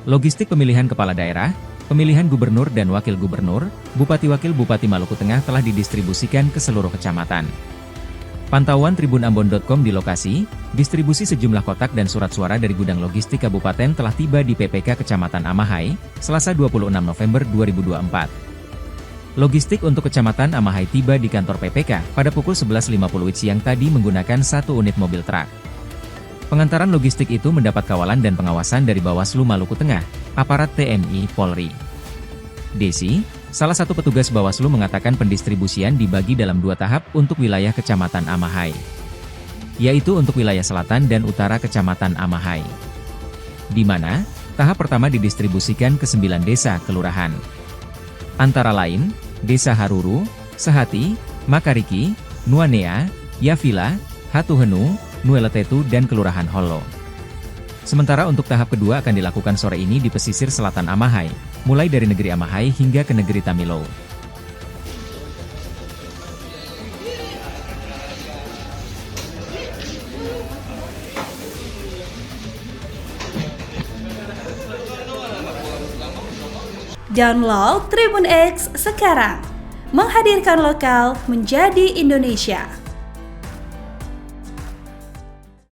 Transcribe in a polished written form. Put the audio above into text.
Logistik pemilihan kepala daerah, pemilihan gubernur dan wakil gubernur, Bupati Wakil Bupati Maluku Tengah telah didistribusikan ke seluruh kecamatan. Pantauan tribunambon.com di lokasi, distribusi sejumlah kotak dan surat suara dari gudang logistik kabupaten telah tiba di PPK Kecamatan Amahai, Selasa 26 November 2024. Logistik untuk Kecamatan Amahai tiba di kantor PPK pada pukul 11.50 siang tadi menggunakan 1 unit mobil truk. Pengantaran logistik itu mendapat kawalan dan pengawasan dari Bawaslu Maluku Tengah, aparat TNI Polri. Desi, salah satu petugas Bawaslu mengatakan pendistribusian dibagi dalam 2 tahap untuk wilayah Kecamatan Amahai, yaitu untuk wilayah selatan dan utara Kecamatan Amahai, di mana tahap pertama didistribusikan ke 9 desa kelurahan. Antara lain, Desa Haruru, Sehati, Makariki, Nuanea, Yavila, Hatuhenu, Nueletetu dan Kelurahan Holo. Sementara untuk tahap kedua akan dilakukan sore ini di pesisir selatan Amahai, mulai dari negeri Amahai hingga ke negeri Tamilo. Download Tribun X sekarang, menghadirkan lokal menjadi Indonesia.